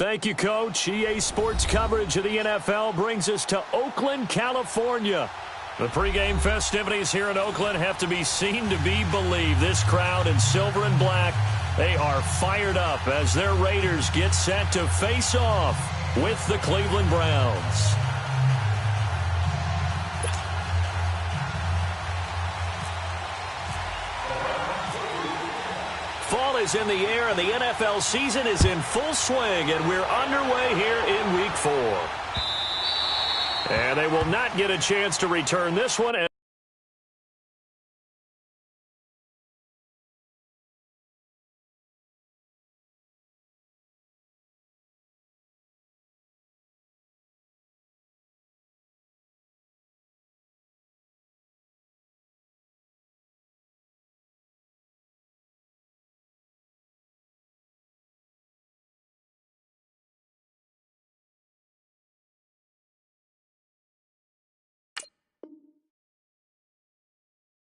Thank you, Coach. EA Sports coverage of the NFL brings us to Oakland, California. The pregame festivities here in Oakland have to be seen to be believed. This crowd in silver and black, they are fired up as their Raiders get set to face off with the Cleveland Browns. Fall is in the air, and the NFL season is in full swing, and we're underway here in Week 4. And they will not get a chance to return this one.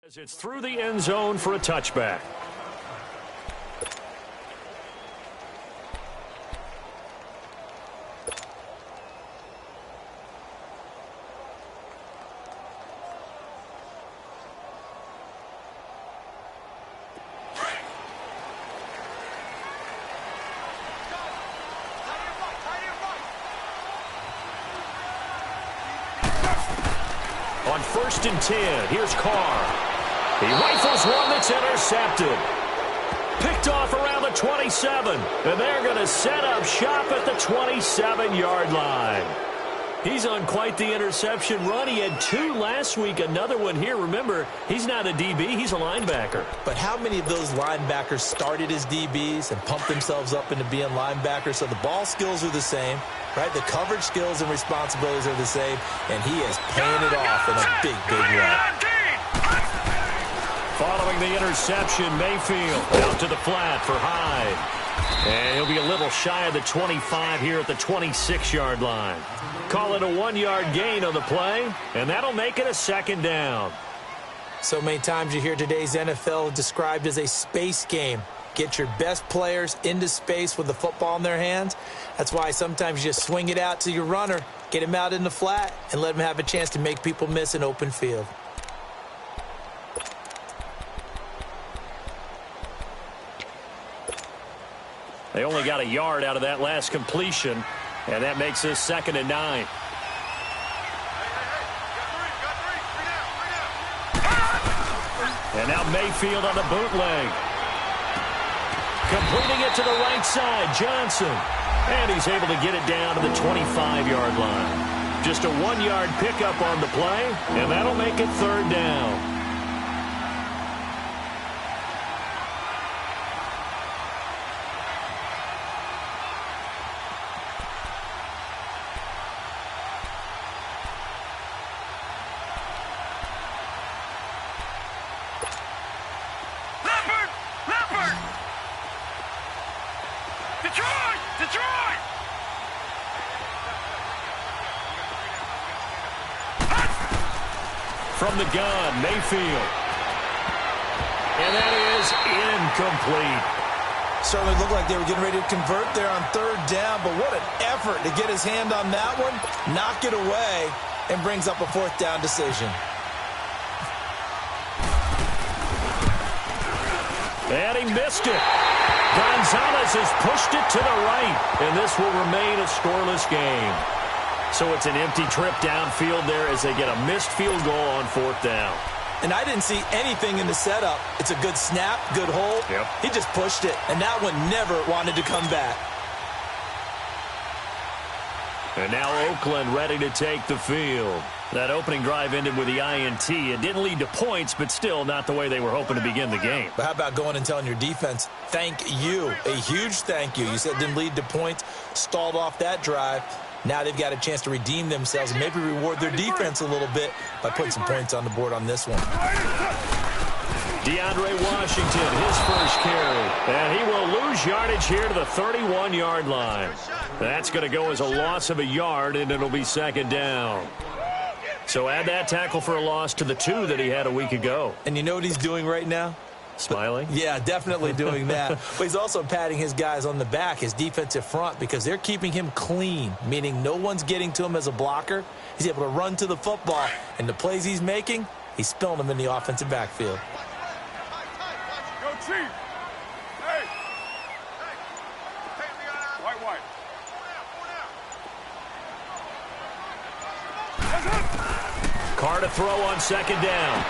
As it's through the end zone for a touchback. On 1st and 10, here's Carr. He rifles one that's intercepted. Picked off around the 27. And they're going to set up shop at the 27-yard line. He's on quite the interception run. He had 2 last week, another one here. Remember, he's not a DB, he's a linebacker. But how many of those linebackers started as DBs and pumped themselves up into being linebackers? So the ball skills are the same, right? The coverage skills and responsibilities are the same, and he is paying it off in a big, big way. Following the interception, Mayfield out to the flat for Hyde. And he'll be a little shy of the 25 here at the 26-yard line. Call it a 1-yard gain on the play, and that'll make it a 2nd down. So many times you hear today's NFL described as a space game. Get your best players into space with the football in their hands. That's why sometimes you just swing it out to your runner, get him out in the flat, and let him have a chance to make people miss an open field. They only got a yard out of that last completion, and that makes this 2nd and 9. And now Mayfield on the bootleg. Completing it to the right side, Johnson. And he's able to get it down to the 25-yard line. Just a 1-yard pickup on the play, and that'll make it 3rd down. From the gun, Mayfield. And that is incomplete. Certainly looked like they were getting ready to convert there on 3rd down, but what an effort to get his hand on that one, knock it away, and brings up a 4th down decision. And he missed it. Gonzalez has pushed it to the right, and this will remain a scoreless game. So it's an empty trip downfield there as they get a missed field goal on 4th down. And I didn't see anything in the setup. It's a good snap, good hold. Yep. He just pushed it, and that one never wanted to come back. And now Oakland ready to take the field. That opening drive ended with the INT. It didn't lead to points, but still not the way they were hoping to begin the game. But how about going and telling your defense, thank you, a huge thank you. You said it didn't lead to points, stalled off that drive. Now they've got a chance to redeem themselves and maybe reward their defense a little bit by putting some points on the board on this one. DeAndre Washington, his first carry. And he will lose yardage here to the 31-yard line. That's going to go as a loss of a yard, and it'll be 2nd down. So add that tackle for a loss to the 2 that he had a week ago. And you know what he's doing right now? Smiling? Yeah, definitely doing that. But he's also patting his guys on the back, his defensive front, because they're keeping him clean, meaning no one's getting to him as a blocker. He's able to run to the football, and the plays he's making, he's spilling them in the offensive backfield. Go, Chief! Hey! White. Carr to throw on second down.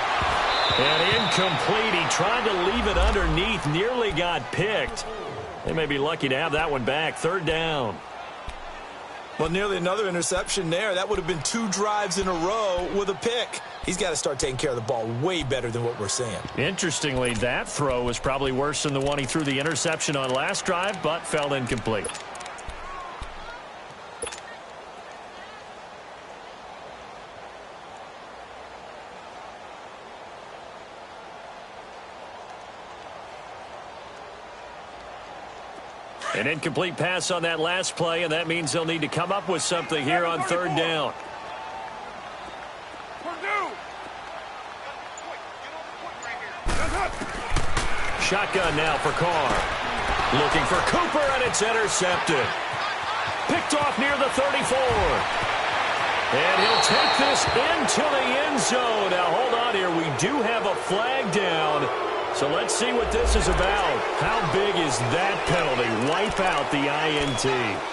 And incomplete. He tried to leave it underneath. Nearly got picked. They may be lucky to have that one back. Third down. Well, nearly another interception there. That would have been 2 drives in a row with a pick. He's got to start taking care of the ball way better than what we're seeing. Interestingly, that throw was probably worse than the one he threw the interception on last drive, but fell incomplete. An incomplete pass on that last play, and that means they'll need to come up with something here on third down. Shotgun now for Carr. Looking for Cooper, and it's intercepted. Picked off near the 34. And he'll take this into the end zone. Now, hold on here. We do have a flag down. So let's see what this is about. How big is that penalty? Wipe out the INT.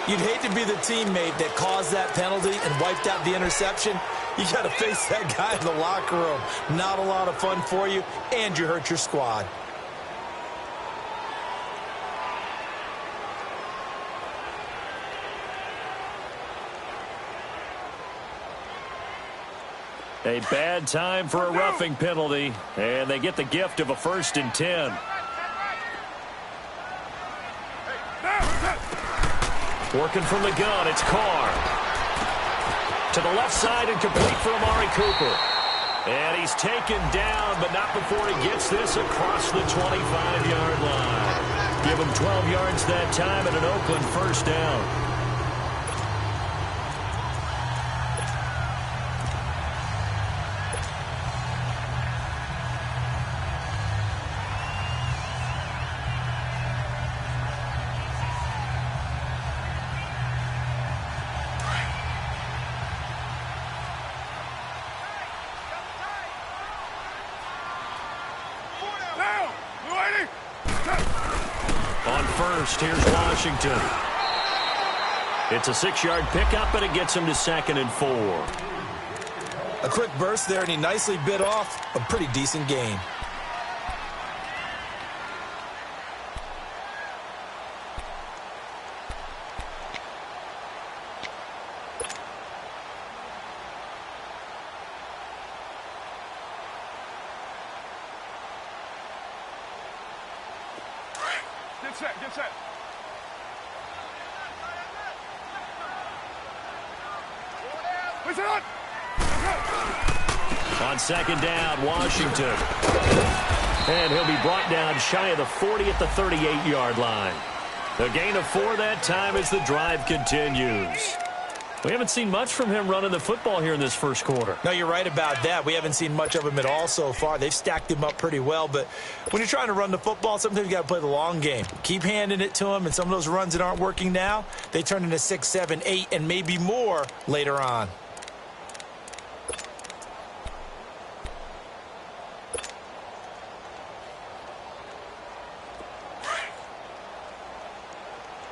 You'd hate to be the teammate that caused that penalty and wiped out the interception. You got to face that guy in the locker room. Not a lot of fun for you, and you hurt your squad. A bad time for a roughing penalty, and they get the gift of a 1st and 10. Working from the gun, it's Carr. To the left side and complete for Amari Cooper. And he's taken down, but not before he gets this across the 25-yard line. Give him 12 yards that time and an Oakland 1st down. Here's Washington. It's a 6-yard pickup, and it gets him to 2nd and 4. A quick burst there, and he nicely bit off a pretty decent gain. Get set. On second down, Washington. And he'll be brought down shy of the 40 at the 38-yard line. A gain of 4 that time as the drive continues. We haven't seen much from him running the football here in this first quarter. No, you're right about that. We haven't seen much of him at all so far. They've stacked him up pretty well, but when you're trying to run the football, sometimes you got to play the long game. Keep handing it to him, and some of those runs that aren't working now, they turn into 6, 7, 8, and maybe more later on.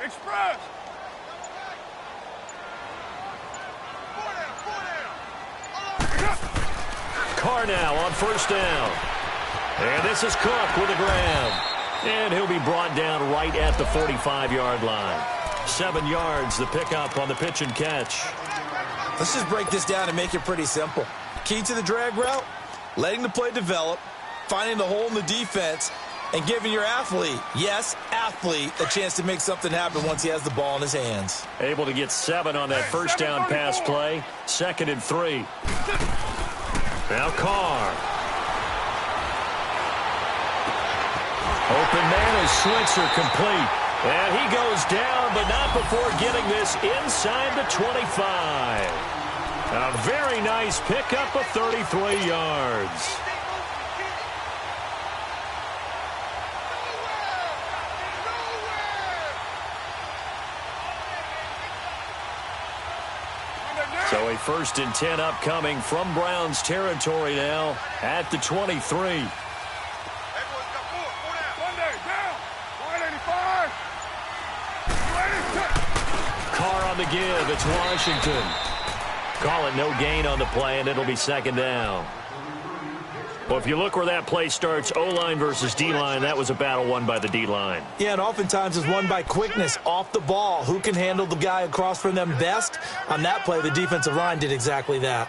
Express! Carr now on 1st down. And this is Cook with a grab. And he'll be brought down right at the 45-yard line. 7 yards, the pickup on the pitch and catch. Let's just break this down and make it pretty simple. Key to the drag route, letting the play develop, finding the hole in the defense, and giving your athlete, yes, athlete, a chance to make something happen once he has the ball in his hands. Able to get 7 on that 1st down pass play. 2nd and 3. Now Carr. Open man is Switzer complete. And he goes down, but not before getting this inside the 25. A very nice pickup of 33 yards. A 1st and 10 upcoming from Browns territory now at the 23. Carr on the give. It's Washington. Call it no gain on the play, and it'll be 2nd down. Well, if you look where that play starts, O-line versus D-line, that was a battle won by the D-line. Yeah, and oftentimes is won by quickness off the ball. Who can handle the guy across from them best? On that play, the defensive line did exactly that.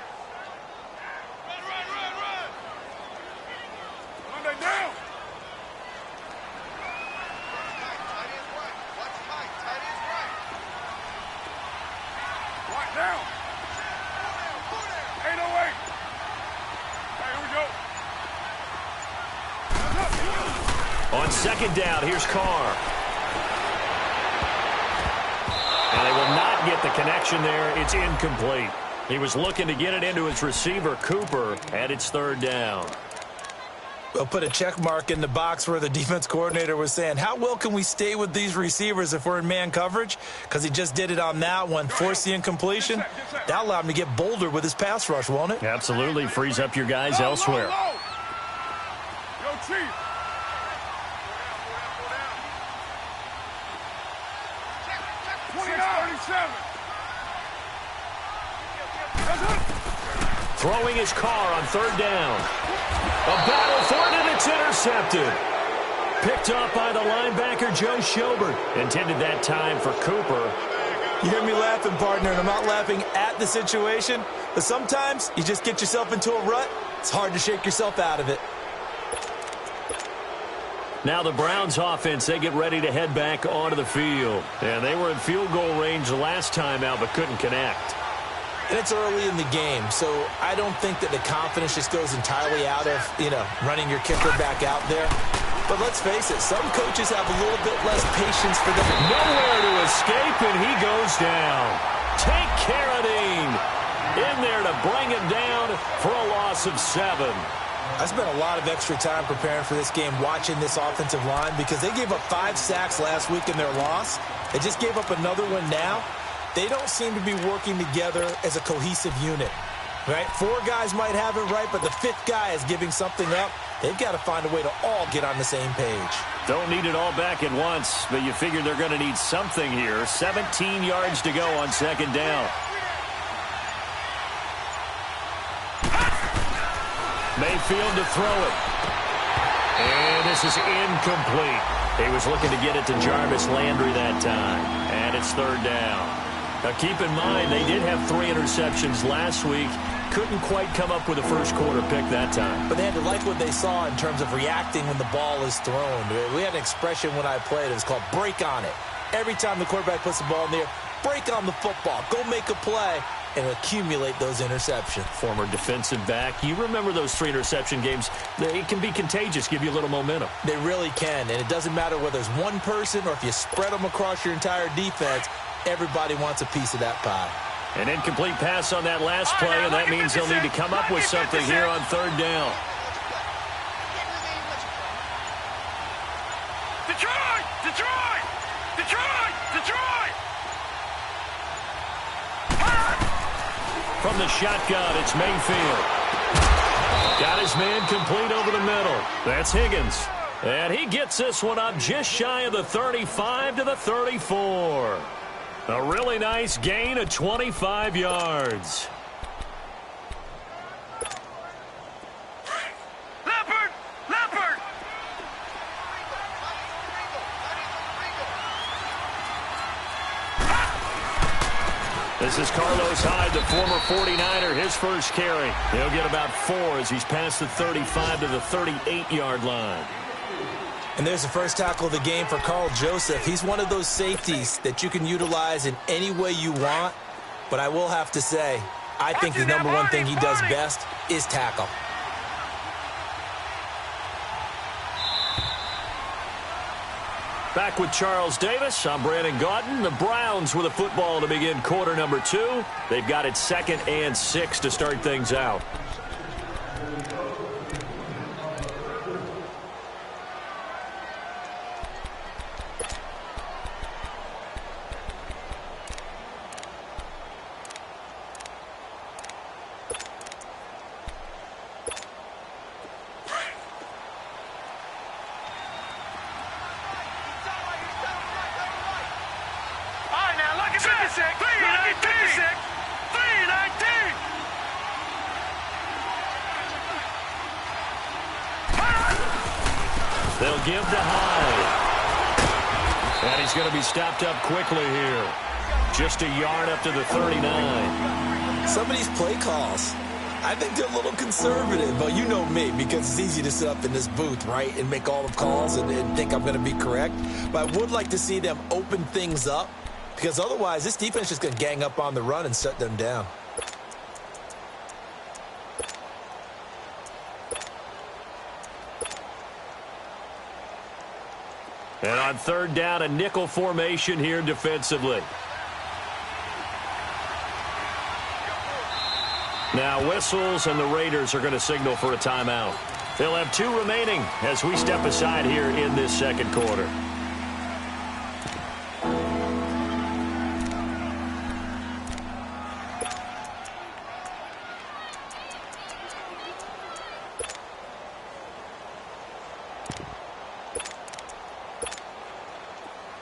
On 2nd down, here's Carr. And they will not get the connection there. It's incomplete. He was looking to get it into his receiver, Cooper, and it's 3rd down. We'll put a check mark in the box where the defense coordinator was saying, how well can we stay with these receivers if we're in man coverage? Because he just did it on that one, forced the incompletion. That'll allow him to get bolder with his pass rush, won't it? Absolutely. Frees up your guys elsewhere. Yo, Chief. Throwing his Carr on 3rd down. A battle for it, and it's intercepted. Picked up by the linebacker, Joe Schobert. Intended that time for Cooper. You hear me laughing, partner, and I'm not laughing at the situation, but sometimes you just get yourself into a rut. It's hard to shake yourself out of it. Now the Browns offense, they get ready to head back onto the field. And they were in field goal range the last time out, but couldn't connect. And it's early in the game, so I don't think that the confidence just goes entirely out of, running your kicker back out there. But let's face it, some coaches have a little bit less patience for them. Nowhere to escape, and he goes down. Take Carradine in there to bring him down for a loss of 7. I spent a lot of extra time preparing for this game, watching this offensive line, because they gave up 5 sacks last week in their loss. They just gave up another one now. They don't seem to be working together as a cohesive unit, right? 4 guys might have it right, but the 5th guy is giving something up. They've got to find a way to all get on the same page. Don't need it all back at once, but you figure they're going to need something here. 17 yards to go on 2nd down. Mayfield to throw it. And this is incomplete. He was looking to get it to Jarvis Landry that time. And it's 3rd down. Now keep in mind, they did have 3 interceptions last week. Couldn't quite come up with a first-quarter pick that time. But they had to like what they saw in terms of reacting when the ball is thrown. We had an expression when I played. It was called break on it. Every time the quarterback puts the ball in the air, break on the football. Go make a play and accumulate those interceptions. Former defensive back. You remember those 3 interception games. It can be contagious, give you a little momentum. They really can, and it doesn't matter whether it's one person or if you spread them across your entire defense. Everybody wants a piece of that pie. An incomplete pass on that last play, and that means they'll need to come up with something here on 3rd down. Detroit! Detroit! Detroit! Detroit! From the shotgun, it's Mayfield. Got his man complete over the middle. That's Higgins. And he gets this one up just shy of the 35 to the 34. A really nice gain of 25 yards. Leopard! Leopard! This is Carlos Hyde, the former 49er, his first carry. He'll get about 4 as he's past the 35 to the 38-yard line. And there's the first tackle of the game for Carl Joseph. He's one of those safeties that you can utilize in any way you want. But I will have to say, I think the number one thing he does best is tackle. Back with Charles Davis, I'm Brandon Gaudin. The Browns with a football to begin quarter number 2. They've got it 2nd and 6 to start things out. They'll give to Hyde. And he's going to be stopped up quickly here. Just a yard up to the 39. Some of these play calls, I think they're a little conservative, but you know me, because it's easy to sit up in this booth, right, and make all the calls and think I'm going to be correct. But I would like to see them open things up, because otherwise this defense is just going to gang up on the run and shut them down. And on third down, a nickel formation here defensively. Now whistles, and the Raiders are going to signal for a timeout. They'll have 2 remaining as we step aside here in this second quarter.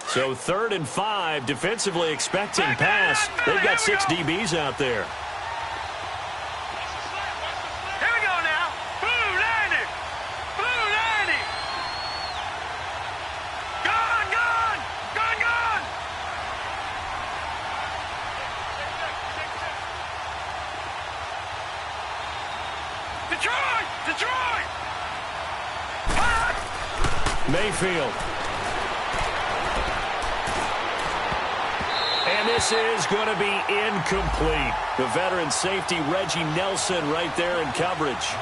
So 3rd and 5, defensively expecting pass. They've got 6 DBs out there. Here we go now. Blue 90. Blue 90. Gone, gone. Gone, gone. Detroit. Detroit. Mayfield. And this is going to be incomplete. The veteran safety, Reggie Nelson, right there in coverage.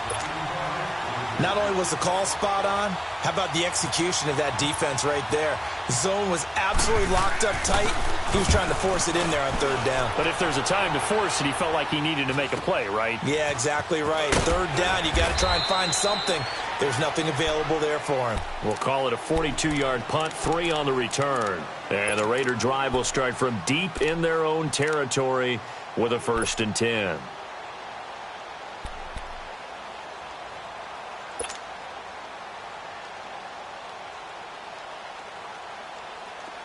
Not only was the call spot on, how about the execution of that defense right there? The zone was absolutely locked up tight. He was trying to force it in there on 3rd down. But if there's a time to force it, he felt like he needed to make a play, right? Yeah, exactly right. 3rd down, you got to try and find something. There's nothing available there for him. We'll call it a 42-yard punt, 3 on the return. And the Raider drive will start from deep in their own territory with a 1st and 10.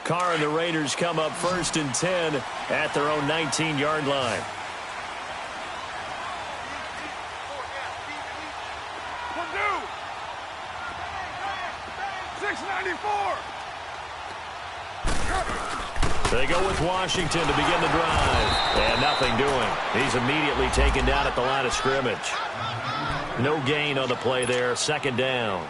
Carr and the Raiders come up 1st and 10 at their own 19-yard line. Purdue. 694. They go with Washington to begin the drive. And nothing doing. He's immediately taken down at the line of scrimmage. No gain on the play there. 2nd down.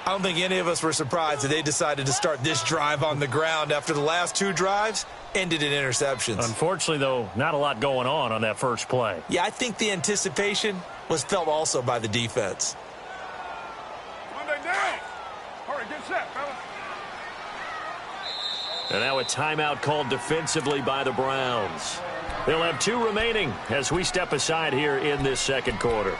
I don't think any of us were surprised that they decided to start this drive on the ground after the last 2 drives ended in interceptions. Unfortunately, though, not a lot going on that first play. Yeah, I think the anticipation was felt also by the defense. Monday down. All right, get set, fellas. And now a timeout called defensively by the Browns. They'll have 2 remaining as we step aside here in this second quarter.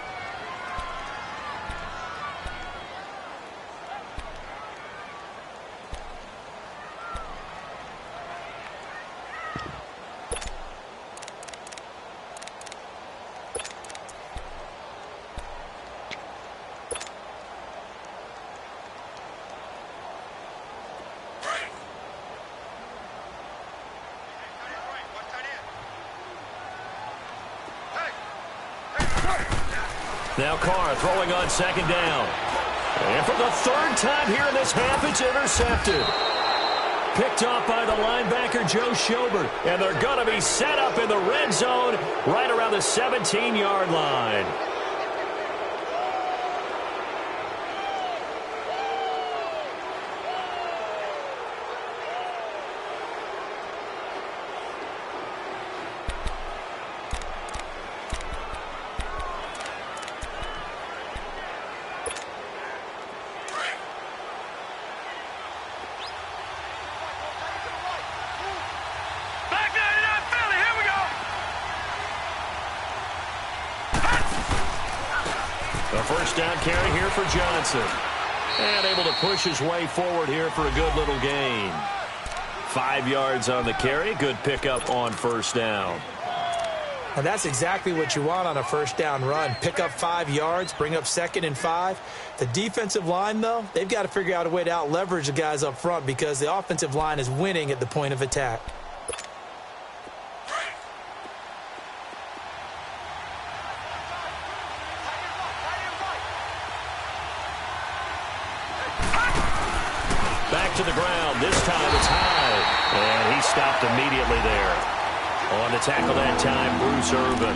Now Carr throwing on 2nd down. And for the 3rd time here in this half, it's intercepted. Picked off by the linebacker, Joe Schobert. And they're going to be set up in the red zone right around the 17-yard line. First down carry here for Johnson. And able to push his way forward here for a good little gain. 5 yards on the carry. Good pickup on 1st down. And that's exactly what you want on a 1st down run. Pick up 5 yards, bring up 2nd and 5. The defensive line, though, they've got to figure out a way to out-leverage the guys up front because the offensive line is winning at the point of attack. back to the ground. This time it's high. And he stopped immediately there. On the tackle that time, Bruce Irvin.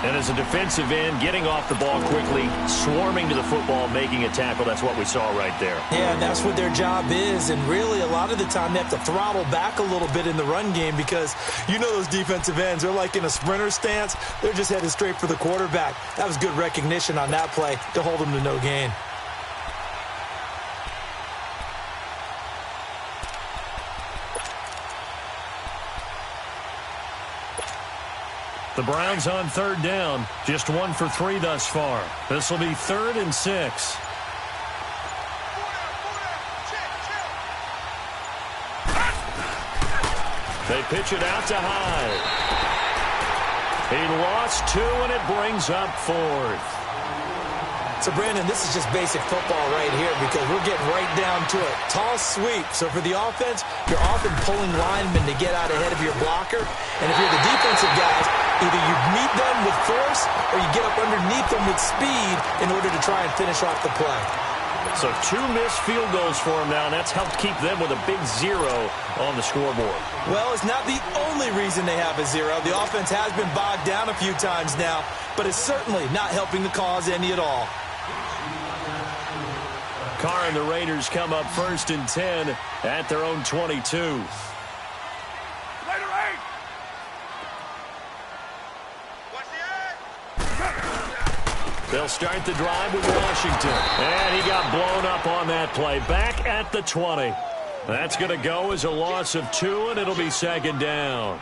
And as a defensive end, getting off the ball quickly, swarming to the football, making a tackle, that's what we saw right there. Yeah, and that's what their job is. And really, a lot of the time, they have to throttle back a little bit in the run game because you know those defensive ends, they're like in a sprinter stance. They're just headed straight for the quarterback. That was good recognition on that play to hold them to no gain. The Browns on third down, just 1 for 3 thus far. This will be 3rd and 6. They pitch it out to Hyde. He lost 2, and it brings up 4th. So, Brandon, this is just basic football right here because we're getting right down to it. Tall sweep. So for the offense, you're often pulling linemen to get out ahead of your blocker. And if you're the defensive guys, either you meet them with force or you get up underneath them with speed in order to try and finish off the play. So 2 missed field goals for him now, and that's helped keep them with a big 0 on the scoreboard. Well, it's not the only reason they have a 0. The offense has been bogged down a few times now, but it's certainly not helping the cause any at all. Carr and the Raiders come up 1st and 10 at their own 22. They'll start the drive with Washington. And he got blown up on that play. Back at the 20. That's going to go as a loss of 2, and it'll be 2nd down.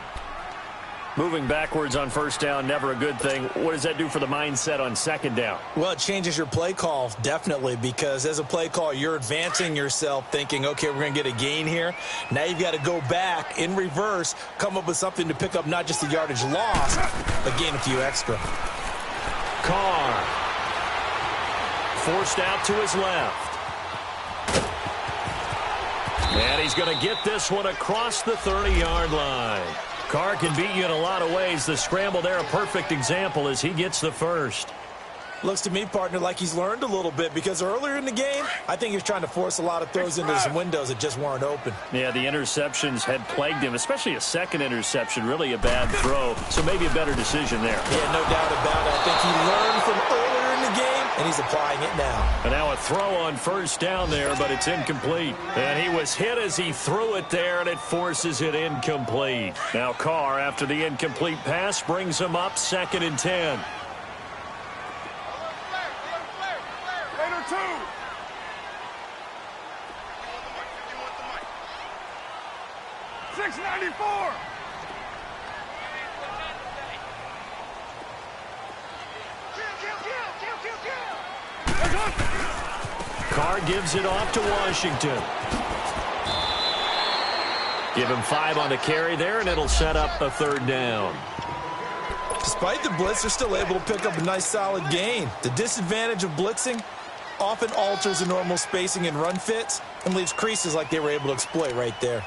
Moving backwards on 1st down, never a good thing. What does that do for the mindset on 2nd down? Well, it changes your play call, definitely, because as a play call, you're advancing yourself thinking, okay, we're going to get a gain here. Now you've got to go back in reverse, come up with something to pick up not just the yardage lost, but gain a few extra. Carr forced out to his left. And he's going to get this one across the 30-yard line. Carr can beat you in a lot of ways. The scramble there, a perfect example as he gets the first. Looks to me, partner, like he's learned a little bit because earlier in the game, I think he was trying to force a lot of throws into some windows that just weren't open. Yeah, the interceptions had plagued him, especially a second interception, really a bad throw. So maybe a better decision there. Yeah, no doubt about it. I think he learned from earlier in the game, and he's applying it now. And now a throw on 1st down there, but it's incomplete. And he was hit as he threw it there, and it forces it incomplete. Now Carr, after the incomplete pass, brings him up 2nd and 10. 694. Carr gives it off to Washington. Give him 5 on the carry there, and it'll set up a 3rd down. Despite the blitz, they're still able to pick up a nice solid gain. The disadvantage of blitzing often alters the normal spacing and run fits and leaves creases like they were able to exploit right there.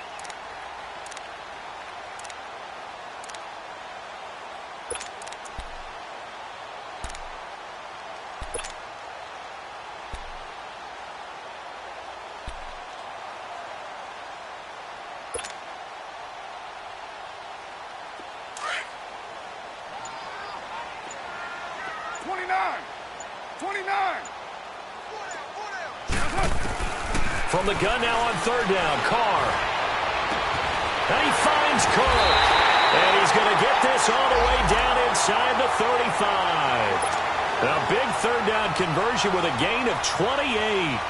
From the gun now on 3rd down, Carr. And he finds Cook. And he's going to get this all the way down inside the 35. A big 3rd down conversion with a gain of 28.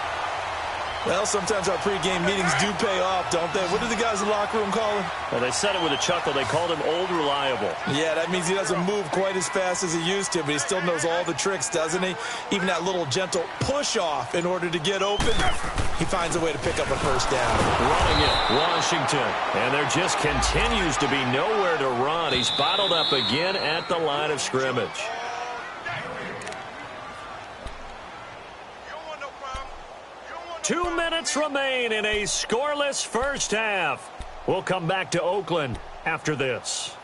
Well, sometimes our pregame meetings do pay off, don't they? What did the guys in the locker room call him? Well, they said it with a chuckle. They called him Old Reliable. Yeah, that means he doesn't move quite as fast as he used to, but he still knows all the tricks, doesn't he? Even that little gentle push-off in order to get open, he finds a way to pick up a 1st down. Running it, Washington. And there just continues to be nowhere to run. He's bottled up again at the line of scrimmage. Two minutes remain in a scoreless first half. We'll come back to Oakland after this.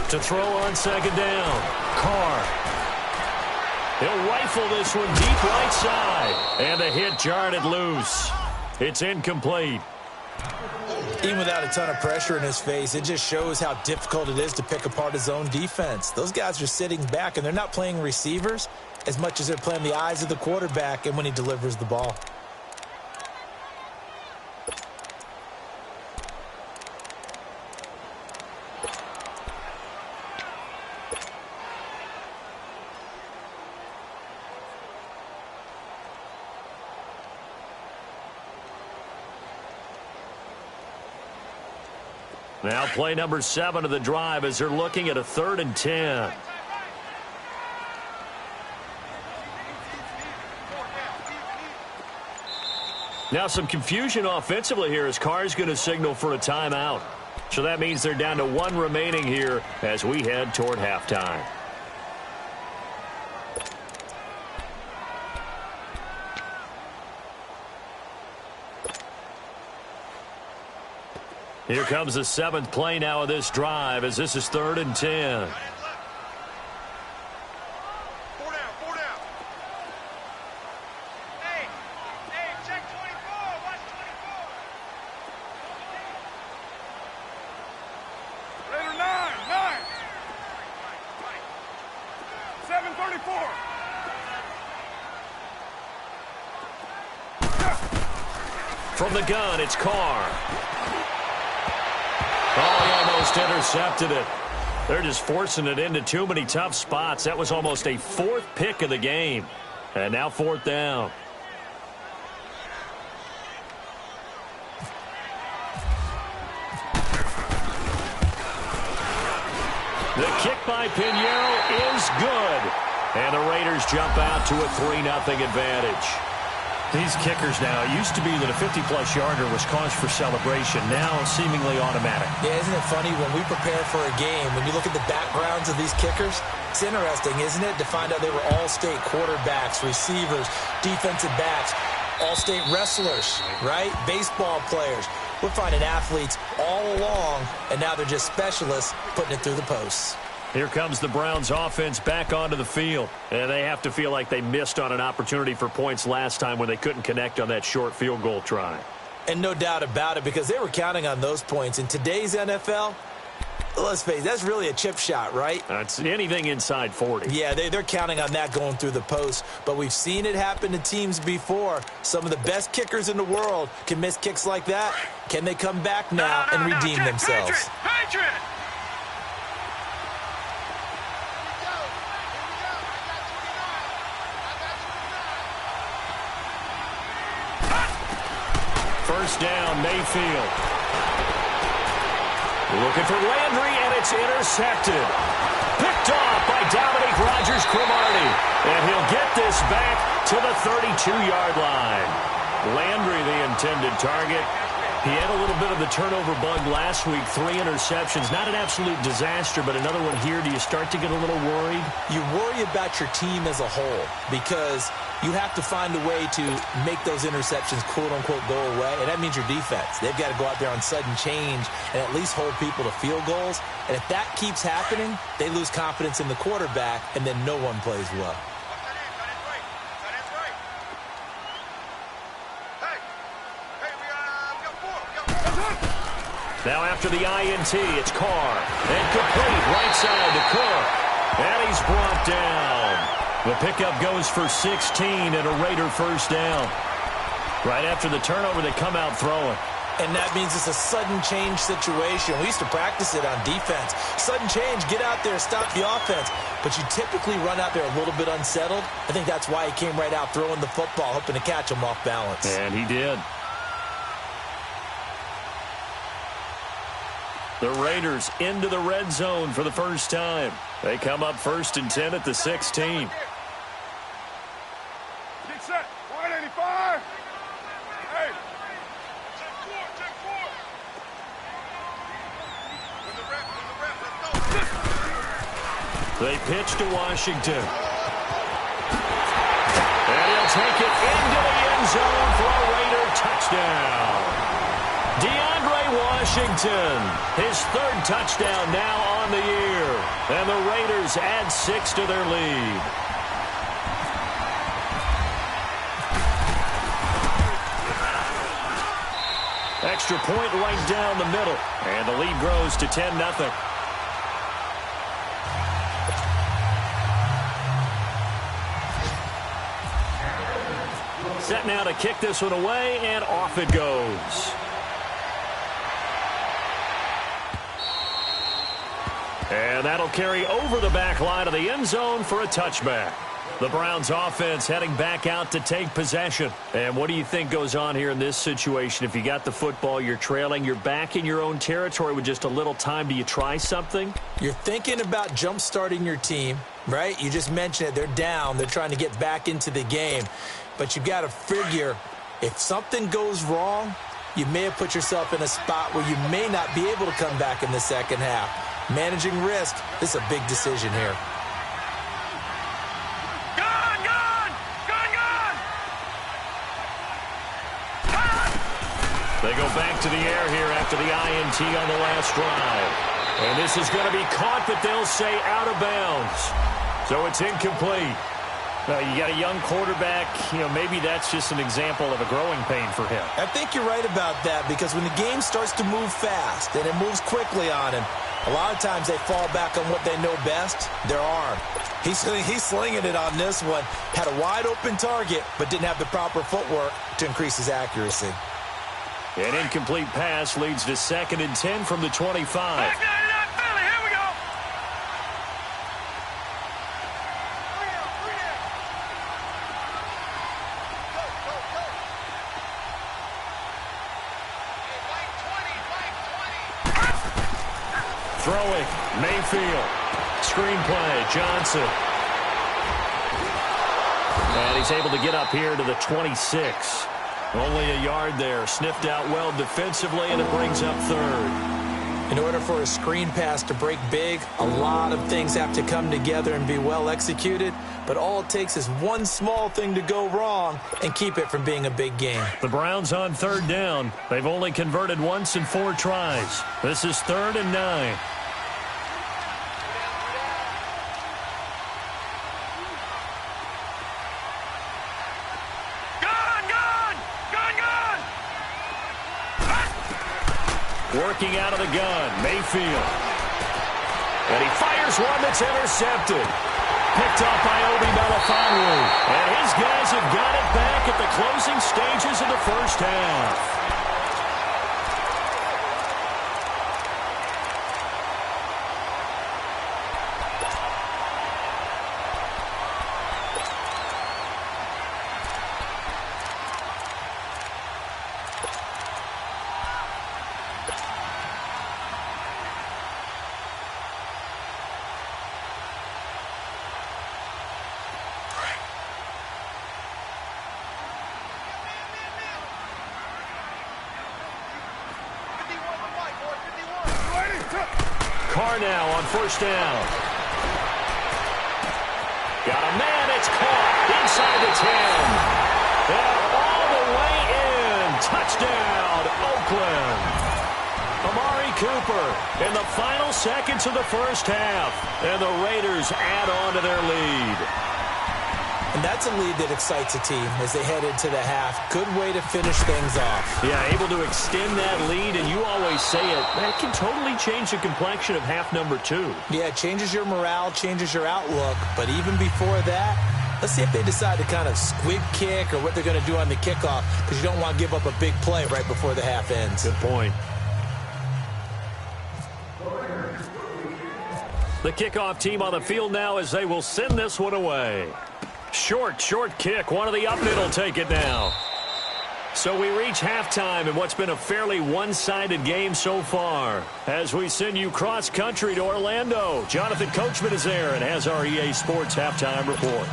To throw on second down. Carr. He'll rifle this one deep right side. And the hit jarred it loose. It's incomplete. Even without a ton of pressure in his face, it just shows how difficult it is to pick apart his own defense. Those guys are sitting back, and they're not playing receivers as much as they're playing the eyes of the quarterback and when he delivers the ball. Now play number 7 of the drive as they're looking at a 3rd and 10. Now some confusion offensively here as Carr's going to signal for a timeout. So that means they're down to 1 remaining here as we head toward halftime. Here comes the 7th play now of this drive as this is 3rd and 10. Four down. Hey, check 24. Watch 24. Later 9. 7:34. From the gun, it's Carr. Oh, he almost intercepted it. They're just forcing it into too many tough spots. That was almost a 4th pick of the game. And now 4th down. The kick by Pinheiro is good. And the Raiders jump out to a 3-0 advantage. These kickers now, it used to be that a 50-plus yarder was cause for celebration. Now seemingly automatic. Yeah, isn't it funny when we prepare for a game, when you look at the backgrounds of these kickers, it's interesting, isn't it, to find out they were all-state quarterbacks, receivers, defensive backs, all-state wrestlers, right? Baseball players. We're finding athletes all along, and now they're just specialists putting it through the posts. Here comes the Browns offense back onto the field. And they have to feel like they missed on an opportunity for points last time when they couldn't connect on that short field goal try. And no doubt about it, because they were counting on those points. In today's NFL, let's face it, that's really a chip shot, right? It's anything inside 40. Yeah, they're counting on that going through the post. But we've seen it happen to teams before. Some of the best kickers in the world can miss kicks like that. Can they come back now and redeem themselves? Patriot! First down, Mayfield. Looking for Landry, and it's intercepted. Picked off by Dominique Rodgers-Cromartie. And he'll get this back to the 32-yard line. Landry, the intended target. He had a little bit of the turnover bug last week. 3 interceptions. Not an absolute disaster, but another one here. Do you start to get a little worried? You worry about your team as a whole because you have to find a way to make those interceptions, quote-unquote, go away, and that means your defense. They've got to go out there on sudden change and at least hold people to field goals. And if that keeps happening, they lose confidence in the quarterback, and then no one plays well. Now after the INT, it's Carr. And complete right side to Cook. And he's brought down. The pickup goes for 16 and a Raider first down. Right after the turnover, they come out throwing. And that means it's a sudden change situation. We used to practice it on defense. Sudden change, get out there, stop the offense. But you typically run out there a little bit unsettled. I think that's why he came right out throwing the football, hoping to catch him off balance. And he did. The Raiders into the red zone for the first time. They come up 1st and 10 at the 16. Get set. 185. Hey. Check 4. They pitch to Washington. And he'll take it into the end zone for a Raider touchdown. DeAndre Washington. His third touchdown now on the year. And the Raiders add 6 to their lead. Extra point right down the middle. And the lead grows to 10-0. Set now to kick this one away, and off it goes. And that'll carry over the back line of the end zone for a touchback. The Browns offense heading back out to take possession. And what do you think goes on here in this situation? If you got the football, you're trailing, you're back in your own territory with just a little time. Do you try something? You're thinking about jump-starting your team, right? You just mentioned it. They're down. They're trying to get back into the game. But you've got to figure, if something goes wrong, you may have put yourself in a spot where you may not be able to come back in the second half. Managing risk, this is a big decision here. They go back to the air here after the INT on the last drive. And this is going to be caught, but they'll say out of bounds. So it's incomplete. You got a young quarterback, maybe that's just an example of a growing pain for him. I think you're right about that, because when the game starts to move fast and it moves quickly on him, a lot of times they fall back on what they know best, their arm. He's slinging it on this one. Had a wide-open target, but didn't have the proper footwork to increase his accuracy. An incomplete pass leads to 2nd and 10 from the 25. Throwing, Mayfield. Screen play, Johnson. And he's able to get up here to the 26. Only a yard there. Sniffed out well defensively, and it brings up 3rd. In order for a screen pass to break big, a lot of things have to come together and be well executed. But all it takes is one small thing to go wrong and keep it from being a big game. The Browns on 3rd down. They've only converted once in 4 tries. This is 3rd and 9. Working out of the gun, Mayfield. And he fires one that's intercepted. Picked off by Obi Melifonwu. And his guys have got it back at the closing stages of the first half. Carr now on 1st down. Got a man, it's caught inside the 10. And all the way in. Touchdown, Oakland. Amari Cooper in the final seconds of the first half. And the Raiders add on to their lead. And that's a lead that excites a team as they head into the half. Good way to finish things off. Yeah, able to extend that lead, and you always say it, that can totally change the complexion of half number 2. Yeah, it changes your morale, changes your outlook. But even before that, let's see if they decide to kind of squib kick or what they're going to do on the kickoff, because you don't want to give up a big play right before the half ends. Good point. The kickoff team on the field now as they will send this one away. Short kick. One of the up middle take it now. So we reach halftime in what's been a fairly one-sided game so far. As we send you cross-country to Orlando, Jonathan Coachman is there and has our EA Sports halftime report.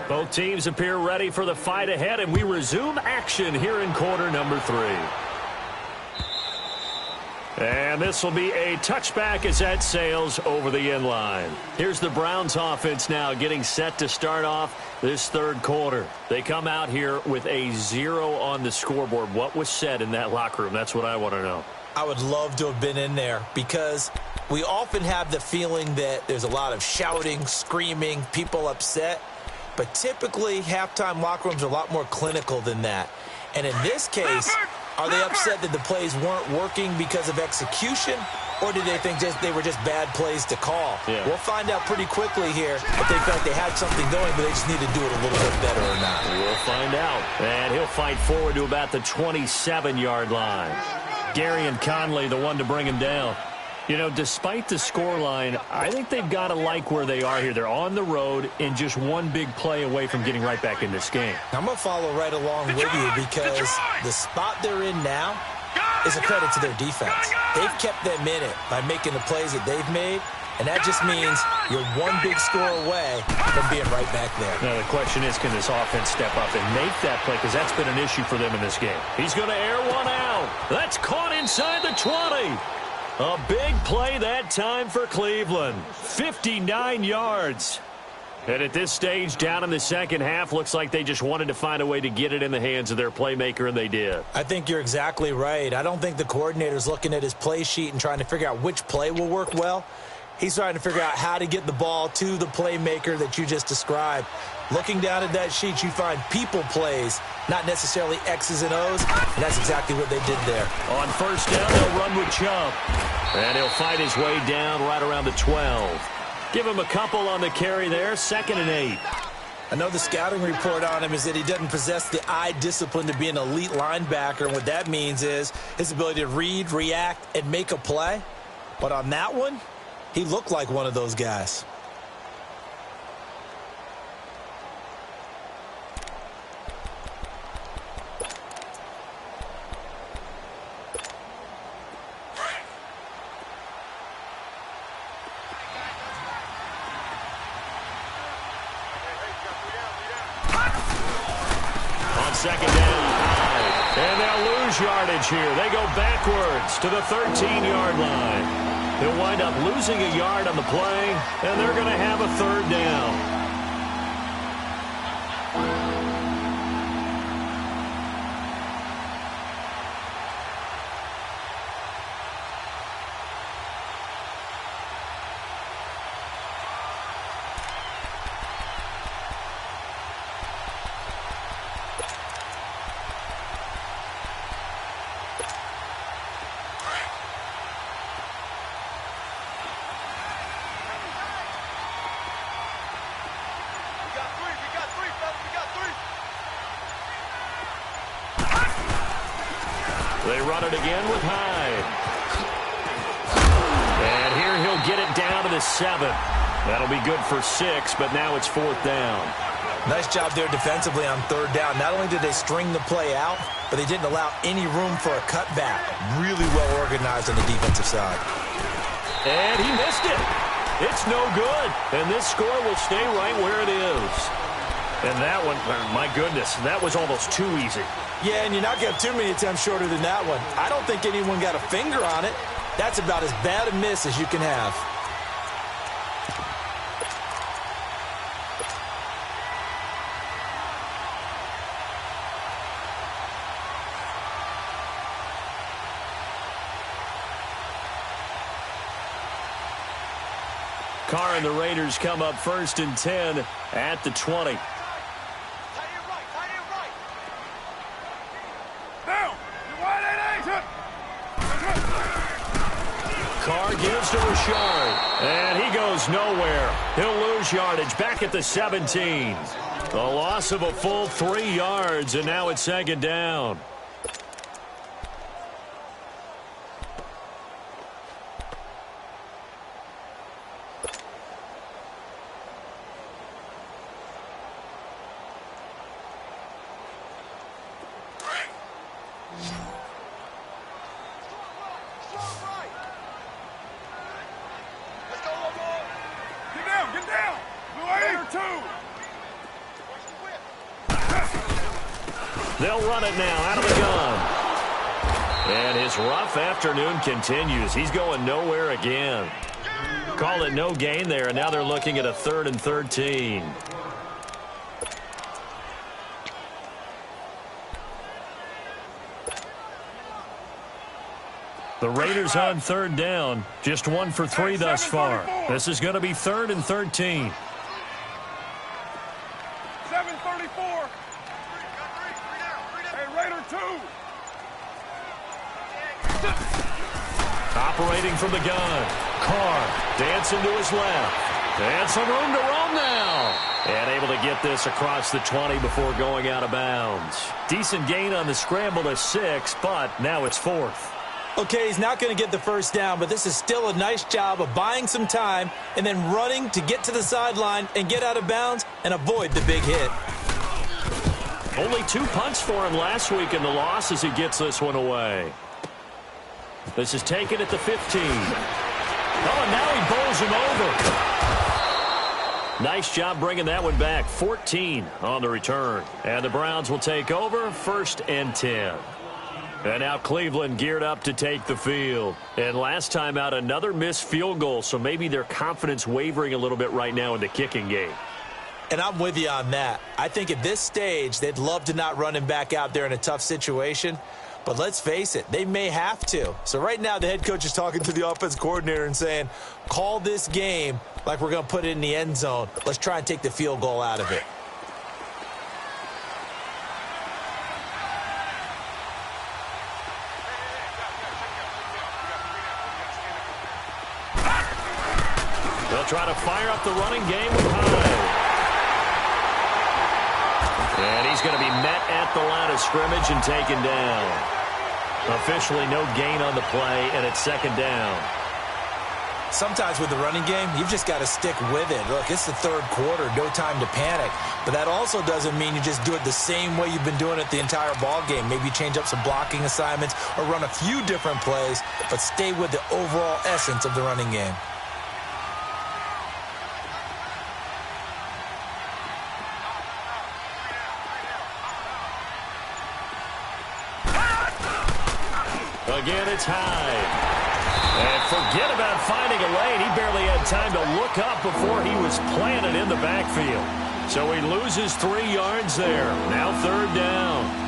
Both teams appear ready for the fight ahead, and we resume action here in quarter number 3. And this will be a touchback as that sails over the end line. Here's the Browns offense now getting set to start off this third quarter. They come out here with a 0 on the scoreboard. What was said in that locker room? That's what I want to know. I would love to have been in there because we often have the feeling that there's a lot of shouting, screaming, people upset. But typically, halftime locker rooms are a lot more clinical than that. And in this case, are they upset that the plays weren't working because of execution, or did they think they were just bad plays to call? Yeah. We'll find out pretty quickly here if they felt they had something going, but they just need to do it a little bit better or not. We'll find out. And he'll fight forward to about the 27-yard line. Darian Conley, the one to bring him down. You know, despite the scoreline, I think they've got to like where they are here. They're on the road and just one big play away from getting right back in this game. I'm going to follow right along with you because the spot they're in now is a credit to their defense. They've kept them in it by making the plays that they've made, and that just means you're one big score away from being right back there. Now, the question is, can this offense step up and make that play? Because that's been an issue for them in this game. He's going to air one out. That's caught inside the 20. A big play that time for Cleveland. 59 yards. And at this stage, down in the second half, looks like they just wanted to find a way to get it in the hands of their playmaker, and they did. I think you're exactly right. I don't think the coordinator's looking at his play sheet and trying to figure out which play will work well. He's trying to figure out how to get the ball to the playmaker that you just described. Looking down at that sheet, you find people plays, not necessarily X's and O's, and that's exactly what they did there. On first down, they'll run with Chubb. And he'll fight his way down right around the 12. Give him a couple on the carry there, 2nd and 8. I know the scouting report on him is that he doesn't possess the eye discipline to be an elite linebacker, and what that means is his ability to read, react, and make a play. But on that one, he looked like one of those guys. Second down, and they'll lose yardage here. They go backwards to the 13-yard line. He'll wind up losing a yard on the play, and they're going to have a third down. They run it again with Hyde. And here he'll get it down to the 7. That'll be good for 6, but now it's 4th down. Nice job there defensively on 3rd down. Not only did they string the play out, but they didn't allow any room for a cutback. Really well organized on the defensive side. And he missed it. It's no good. And this score will stay right where it is. And that one, my goodness, that was almost too easy. Yeah, and you're not going to have too many attempts shorter than that one. I don't think anyone got a finger on it. That's about as bad a miss as you can have. Carr and the Raiders come up 1st and 10 at the 20. Carr gives to Rashard, and he goes nowhere. He'll lose yardage back at the 17. A loss of a full 3 yards, and now it's 2nd down. They'll run it now out of the gun. And his rough afternoon continues. He's going nowhere again. Call it no gain there, and now they're looking at a 3rd and 13. The Raiders on 3rd down. Just 1 for 3 thus far. This is going to be 3rd and 13. 7:34. Hey, Raider 2. Operating from the gun. Carr dancing to his left. And some room to roam now. And able to get this across the 20 before going out of bounds. Decent gain on the scramble to 6, but now it's 4th. Okay, he's not going to get the first down, but this is still a nice job of buying some time and then running to get to the sideline and get out of bounds and avoid the big hit. Only 2 punts for him last week in the loss as he gets this one away. This is taken at the 15. Oh, and now he bowls him over. Nice job bringing that one back. 14 on the return. And the Browns will take over 1st and 10. And now Cleveland geared up to take the field. And last time out, another missed field goal, so maybe their confidence wavering a little bit right now in the kicking game. And I'm with you on that. I think at this stage, they'd love to not run him back out there in a tough situation. But let's face it, they may have to. So right now, the head coach is talking to the offense coordinator and saying, call this game like we're going to put it in the end zone. Let's try and take the field goal out of it. They'll try to fire up the running game with Hyde. And he's going to be met at the line of scrimmage and taken down. Officially no gain on the play, and it's 2nd down. Sometimes with the running game, you've just got to stick with it. Look, it's the 3rd quarter, no time to panic. But that also doesn't mean you just do it the same way you've been doing it the entire ball game. Maybe change up some blocking assignments or run a few different plays, but stay with the overall essence of the running game. Again, it's Hyde. And forget about finding a lane. He barely had time to look up before he was planted in the backfield. So he loses 3 yards there. Now 3rd down.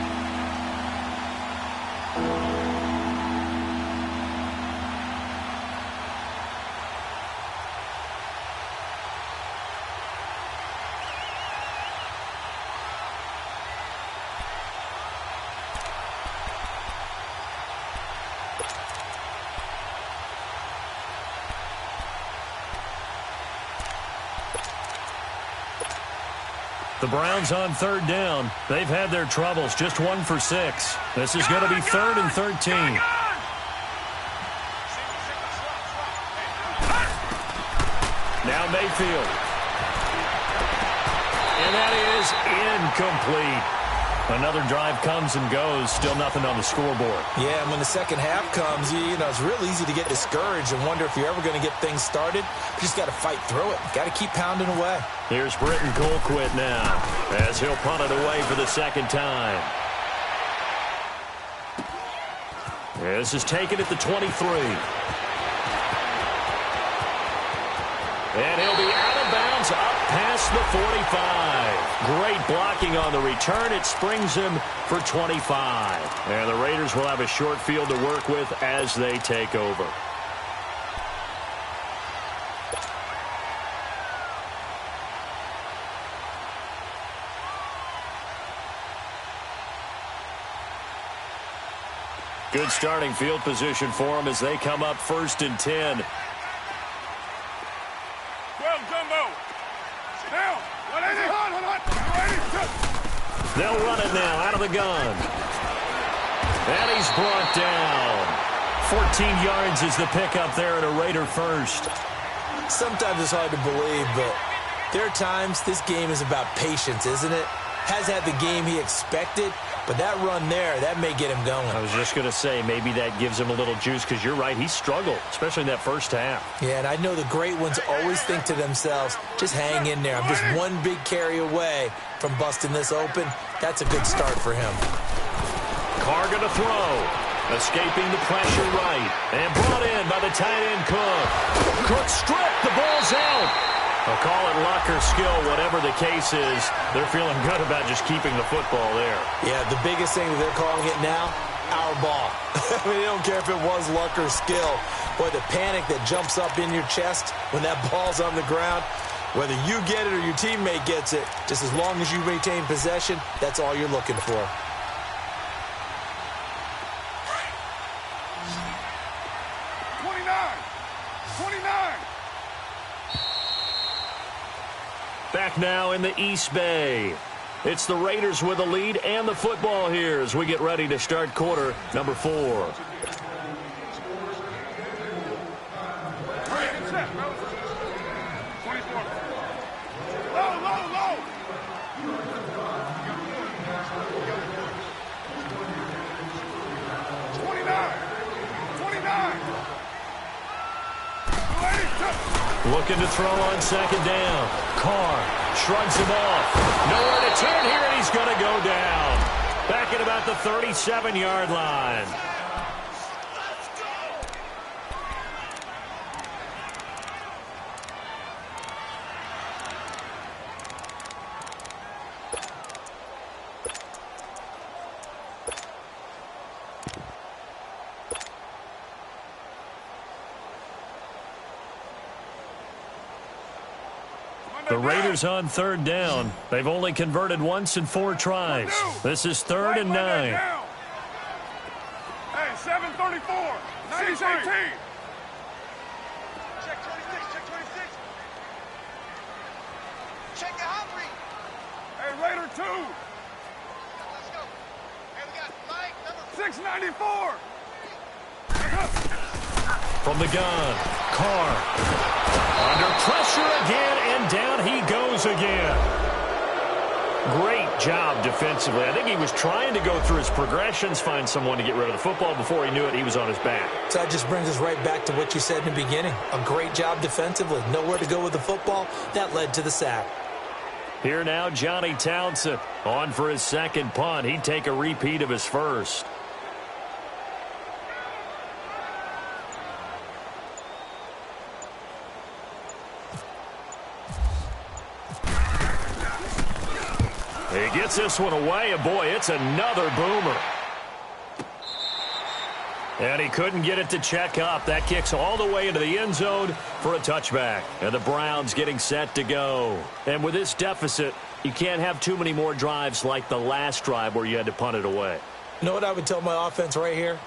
The Browns on 3rd down. They've had their troubles. Just 1 for 6. This is going to be 3rd and 13. Now Mayfield. And that is incomplete. Another drive comes and goes. Still nothing on the scoreboard. Yeah, and when the second half comes, you know, it's real easy to get discouraged and wonder if you're ever going to get things started. You just got to fight through it. Got to keep pounding away. Here's Britton Colquitt now as he'll punt it away for the 2nd time. This is taken at the 23. And he'll be out of bounds up past the 45. Great blocking on the return. It springs him for 25. And the Raiders will have a short field to work with as they take over. Good starting field position for them as they come up 1st and 10. 12 jumbo. Now, what is it? Hold on. They'll run it now out of the gun. And he's brought down. 14 yards is the pickup there at a Raider first. Sometimes it's hard to believe, but there are times this game is about patience, isn't it? Has had the game he expected, but that run there, that may get him going. I was just going to say, maybe that gives him a little juice, because you're right, he struggled, especially in that first half. Yeah, and I know the great ones always think to themselves, just hang in there. I'm just one big carry away from busting this open. That's a good start for him. Carr going to throw. Escaping the pressure right. And brought in by the tight end Cook. Cook stripped. The ball's out. I'll call it luck or skill, whatever the case is. They're feeling good about just keeping the football there. Yeah, the biggest thing that they're calling it now, our ball. I mean, they don't care if it was luck or skill. Boy, the panic that jumps up in your chest when that ball's on the ground, whether you get it or your teammate gets it, just as long as you maintain possession, that's all you're looking for. Back now in the East Bay. It's the Raiders with the lead and the football here as we get ready to start quarter number 4. Looking to throw on second down. Carr shrugs him off. Nowhere to turn here, and he's going to go down. Back at about the 37-yard line. The Raiders on third down. They've only converted once in 4 tries. This is 3rd and 9. Hey, 734. 618. Check 26. Check 26. Check it, Humphrey. Hey, Raider 2. Let's go. Hey, we got Mike, number 694. From the gun, Carr. Under pressure again, and down he goes again. Great job defensively. I think he was trying to go through his progressions, find someone to get rid of the football. Before he knew it, he was on his back. So that just brings us right back to what you said in the beginning. A great job defensively. Nowhere to go with the football. That led to the sack. Here now, Johnny Townsend on for his second punt. He'd take a repeat of his first. He gets this one away, and boy, it's another boomer. And he couldn't get it to check up. That kicks all the way into the end zone for a touchback. And the Browns getting set to go. And with this deficit, you can't have too many more drives like the last drive where you had to punt it away. You know what I would tell my offense right here?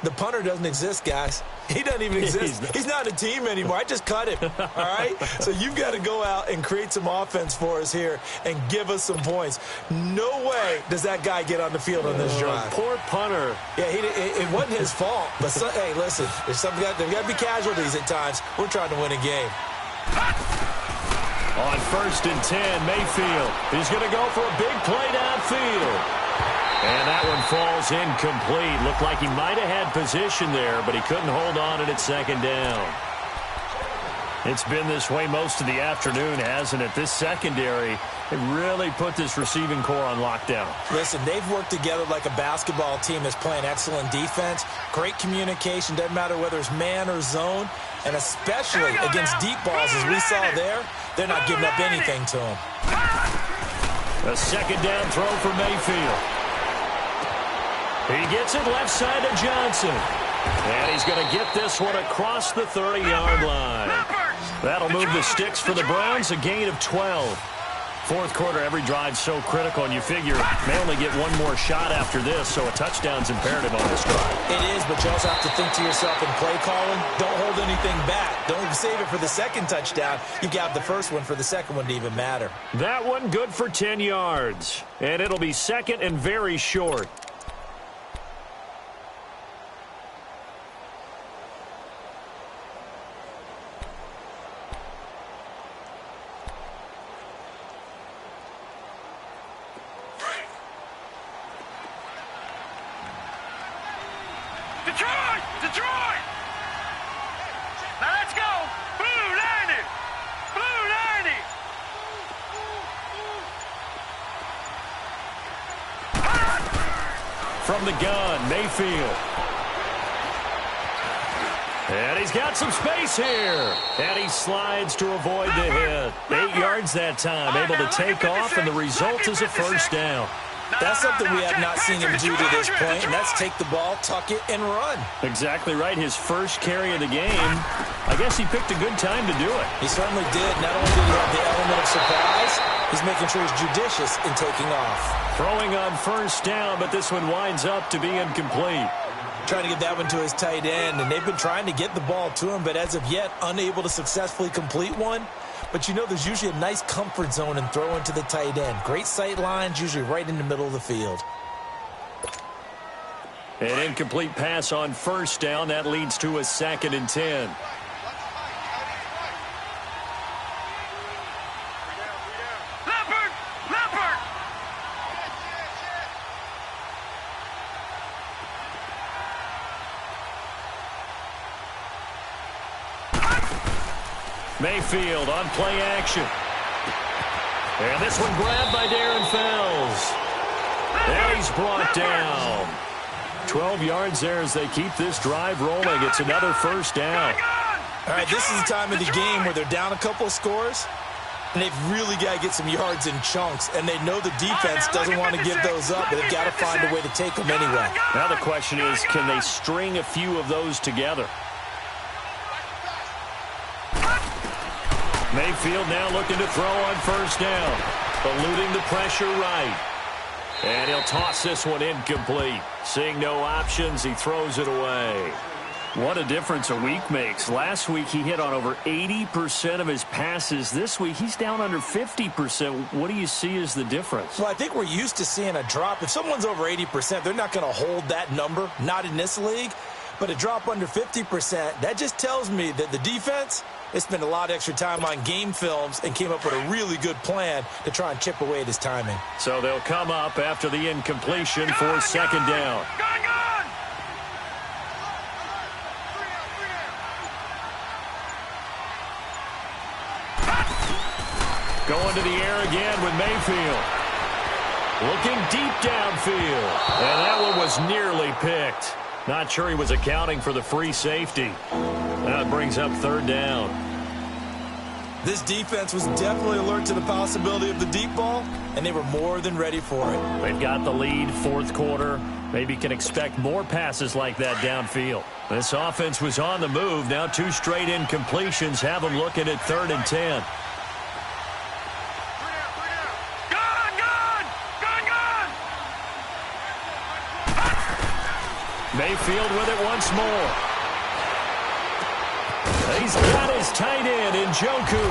The punter doesn't exist, guys. He doesn't even exist. He's not a team anymore. I just cut him, all right? So you've got to go out and create some offense for us here and give us some points. No way does that guy get on the field on this drive. Poor punter. Yeah, it wasn't his fault. But, hey, listen, there's got to be casualties at times. We're trying to win a game. On 1st and 10, Mayfield. He's going to go for a big play downfield. And that one falls incomplete. Looked like he might have had position there, but he couldn't hold on at second down. It's been this way most of the afternoon, hasn't it? This secondary, they really put this receiving core on lockdown. Listen, they've worked together like a basketball team that's playing excellent defense. Great communication, doesn't matter whether it's man or zone. And especially against deep balls, as we saw there, they're not giving up anything to them. A second down throw for Mayfield. He gets it left side to Johnson. And he's going to get this one across the 30-yard line. That'll move the sticks for the Browns, a gain of 12. Fourth quarter, every drive so critical, and you figure they only get one more shot after this, so a touchdown's imperative on this drive. It is, but you also have to think to yourself in play calling, don't hold anything back. Don't save it for the second touchdown. You got the first one for the second one to even matter. That one good for 10 yards, and it'll be second and very short. Detroit! Now let's go! Blue 90! Blue 90! From the gun, Mayfield. And he's got some space here. And he slides to avoid the hit. 8 yards that time, able to take off, and the result is a first down. That's something we have not seen him do to this point, and that's take the ball, tuck it, and run. Exactly right. His first carry of the game. I guess he picked a good time to do it. He certainly did. Not only did he have the element of surprise, he's making sure he's judicious in taking off. Throwing on first down, but this one winds up to be incomplete. Trying to get that one to his tight end, and they've been trying to get the ball to him, but as of yet, unable to successfully complete one. But you know, there's usually a nice comfort zone in throwing to the tight end. Great sight lines, usually right in the middle of the field. An incomplete pass on first down. That leads to a 2nd and 10. Mayfield on play action. And this one grabbed by Darren Fells. And he's brought down. 12 yards there as they keep this drive rolling. It's another first down. All right, this is the time of the game where they're down a couple of scores, and they've really got to get some yards in chunks, and they know the defense doesn't want to give those up, but they've got to find a way to take them anyway. Now the question is, can they string a few of those together? Mayfield now looking to throw on first down. Eluding the pressure right. And he'll toss this one incomplete. Seeing no options, he throws it away. What a difference a week makes. Last week he hit on over 80% of his passes. This week he's down under 50%. What do you see as the difference? Well, I think we're used to seeing a drop. If someone's over 80%, they're not going to hold that number. Not in this league. But a drop under 50%, that just tells me that the defense, they spent a lot of extra time on game films and came up with a really good plan to try and chip away at his timing. So they'll come up after the incompletion for 2nd down. Going to the air again with Mayfield. Looking deep downfield. And that one was nearly picked. Not sure he was accounting for the free safety. That brings up 3rd down. This defense was definitely alert to the possibility of the deep ball, and they were more than ready for it. They've got the lead, 4th quarter. Maybe can expect more passes like that downfield. This offense was on the move. Now 2 straight incompletions have them looking at 3rd and 10. Mayfield with it once more. He's got his tight end in Njoku.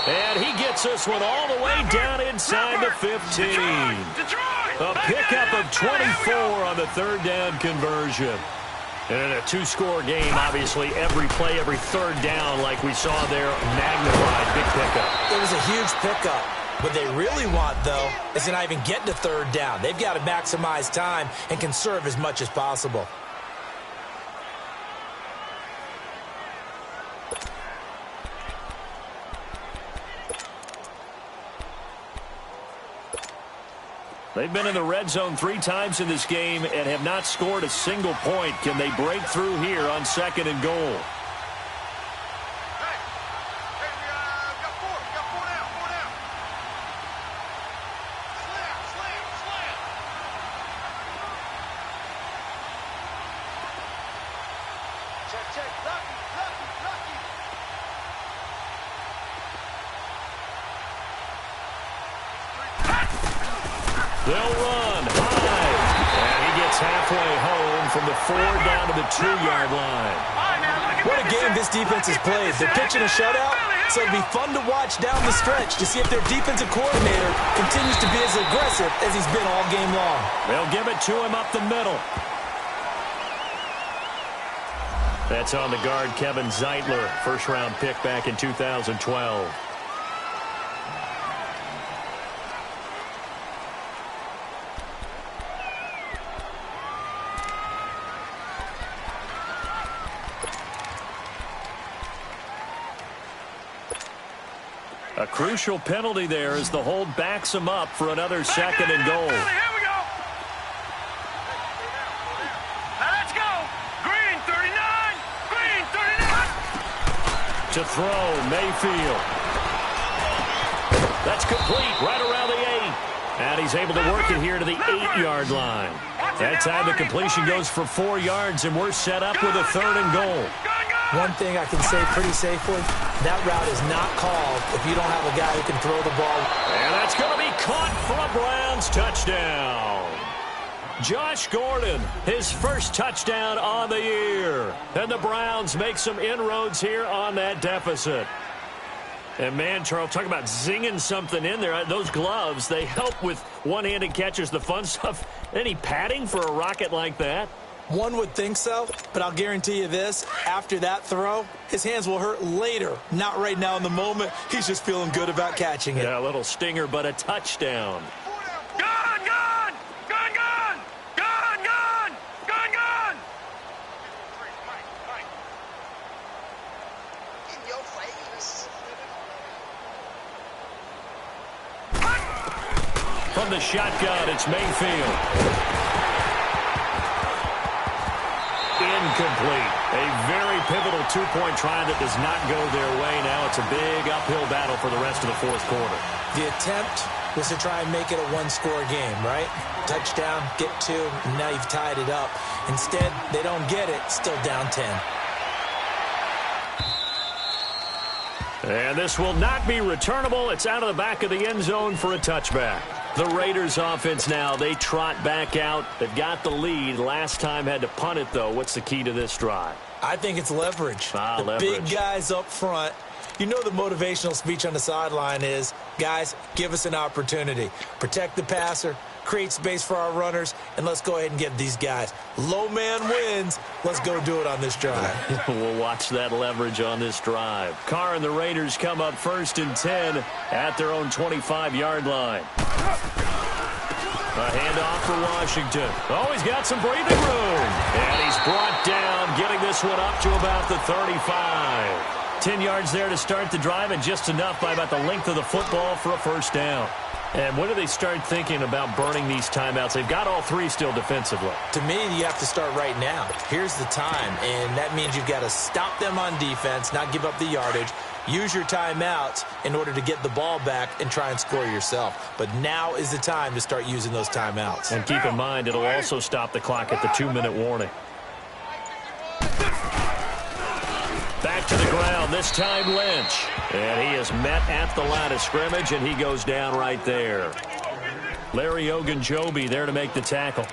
And he gets this one all the way down inside the 15. A pickup of 24 on the 3rd down conversion. And in a 2-score game, obviously, every play, every 3rd down, like we saw there, magnified. Big pickup. It was a huge pickup. What they really want, though, is to not even get to 3rd down. They've got to maximize time and conserve as much as possible. They've been in the red zone 3 times in this game and have not scored a single point. Can they break through here on 2nd and goal? They'll run high. And he gets halfway home from the 4 down to the 2-yard line. What a game this defense has played. They're pitching a shutout, so it'll be fun to watch down the stretch to see if their defensive coordinator continues to be as aggressive as he's been all game long. They'll give it to him up the middle. That's on the guard, Kevin Zeitler, first-round pick back in 2012. A crucial penalty there as the hold backs him up for another 2nd and goal. Here we go. Now let's go. Green 39. Green 39. To throw, Mayfield. That's complete right around the 8. And he's able to work it here to the 8-yard line. That time the completion goes for 4 yards, and we're set up with a 3rd and goal. One thing I can say pretty safely, that route is not called if you don't have a guy who can throw the ball. And that's going to be caught for a Browns touchdown. Josh Gordon, his first touchdown on the year. And the Browns make some inroads here on that deficit. And, man, Charles, talk about zinging something in there. Those gloves, they help with one-handed catches, the fun stuff. Any padding for a rocket like that? One would think so, but I'll guarantee you this. After that throw, his hands will hurt later. Not right now in the moment. He's just feeling good about catching it. Yeah, a little stinger, but a touchdown. Gun, gun! Gun, gun! Gun, gun! Gun, gun! In your face. From the shotgun, it's Mayfield. Incomplete. A very pivotal two-point try that does not go their way. Now it's a big uphill battle for the rest of the fourth quarter. The attempt was to try and make it a one-score game, right? Touchdown, get 2, and now you've tied it up. Instead, they don't get it, still down 10. And this will not be returnable. It's out of the back of the end zone for a touchback. The Raiders offense now, they trot back out. They've got the lead. Last time had to punt it, though. What's the key to this drive? I think it's leverage. Leverage. Big guys up front. You know the motivational speech on the sideline is, guys, give us an opportunity. Protect the passer, create space for our runners, and let's go ahead and get these guys. Low man wins. Let's go do it on this drive. We'll watch that leverage on this drive. Carr and the Raiders come up 1st and 10 at their own 25-yard line. A handoff for Washington. Oh, he's got some breathing room. And he's brought down, getting this one up to about the 35. 10 yards there to start the drive, and just enough by about the length of the football for a first down. And when do they start thinking about burning these timeouts? They've got all 3 still defensively. To me, you have to start right now. Here's the time, and that means you've got to stop them on defense, not give up the yardage. Use your timeouts in order to get the ball back and try and score yourself. But now is the time to start using those timeouts. And keep in mind, it'll also stop the clock at the 2-minute warning. Back to the ground, this time Lynch. And he is met at the line of scrimmage, and he goes down right there. Larry Ogunjobi there to make the tackle.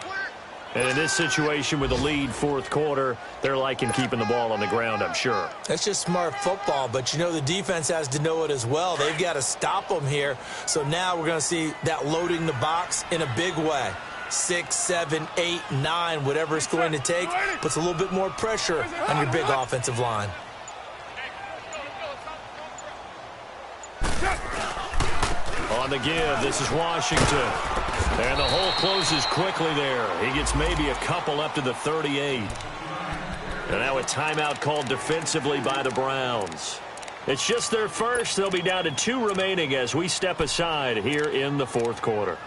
And in this situation with the lead fourth quarter, they're liking keeping the ball on the ground, I'm sure. That's just smart football, but you know the defense has to know it as well. They've got to stop them here. So now we're going to see that loading the box in a big way. 6, 7, 8, 9, whatever it's going to take, puts a little bit more pressure on your big offensive line. On the give, this is Washington. And the hole closes quickly there. He gets maybe a couple up to the 38. And now a timeout called defensively by the Browns. It's just their first. They'll be down to 2 remaining as we step aside here in the fourth quarter.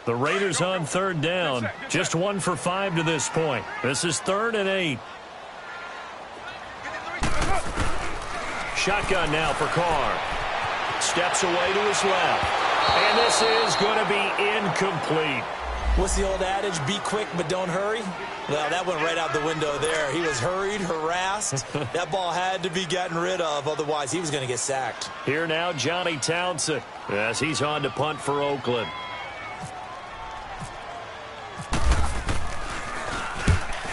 The Raiders on 3rd down. Just 1 for 5 to this point. This is 3rd and 8. Shotgun now for Carr. Steps away to his left. And this is going to be incomplete. What's the old adage? Be quick, but don't hurry? Well, that went right out the window there. He was hurried, harassed. That ball had to be gotten rid of. Otherwise, he was going to get sacked. Here now, Johnny Townsend, as he's on to punt for Oakland.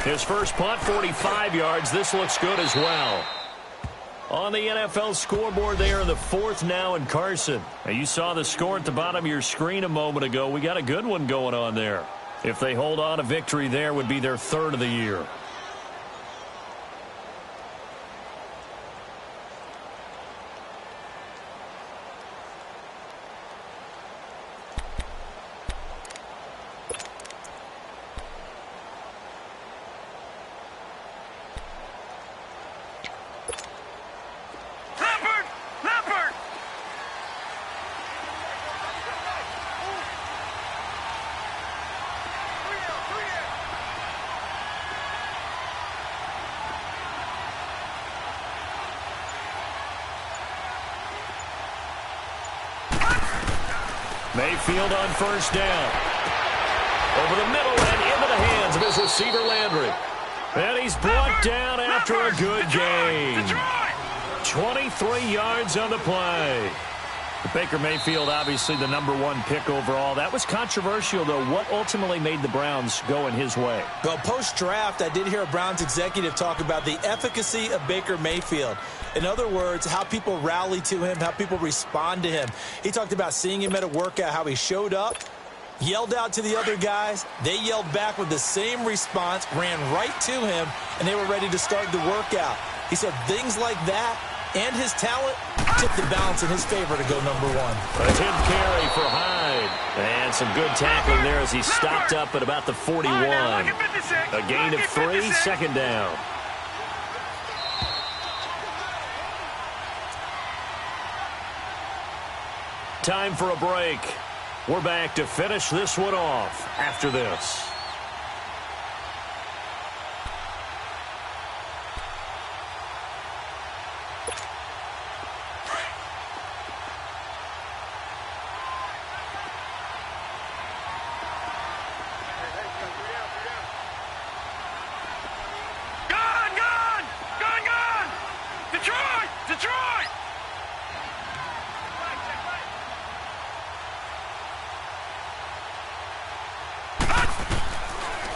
His first punt, 45 yards. This looks good as well. On the NFL scoreboard there in the 4th now in Carson. Now you saw the score at the bottom of your screen a moment ago. We got a good one going on there. If they hold on, a victory there would be their 3rd of the year. Mayfield on first down. Over the middle and into the hands of his receiver, Landry. And he's brought down after a good gain. 23 yards on the play. Baker Mayfield, obviously the #1 pick overall. That was controversial, though. What ultimately made the Browns go in his way? Well, post-draft, I did hear a Browns executive talk about the efficacy of Baker Mayfield. In other words, how people rally to him, how people respond to him. He talked about seeing him at a workout, how he showed up, yelled out to the other guys. They yelled back with the same response, ran right to him, and they were ready to start the workout. He said things like that and his talent tipped the balance in his favor to go #1. A 10th carry for Hyde. And some good tackling there as he stopped up at about the 41. A gain of 3, second down. Time for a break. We're back to finish this one off after this.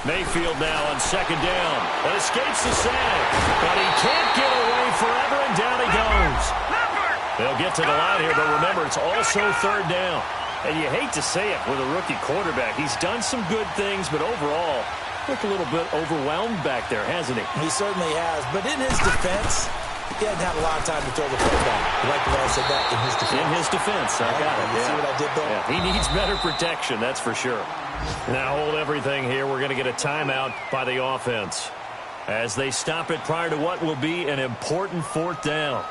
Mayfield now on second down. And escapes the sack. But he can't get away forever, and down he goes. They'll get to the line here, but remember, it's also third down. And you hate to say it with a rookie quarterback. He's done some good things, but overall, looked a little bit overwhelmed back there, hasn't he? He certainly has. But in his defense, he hadn't had a lot of time to throw the football. You like the way I said that? In his defense. In his defense. I got it. You see what I did there? Yeah, he needs better protection, that's for sure. Now hold everything here. We're going to get a timeout by the offense as they stop it prior to what will be an important fourth down.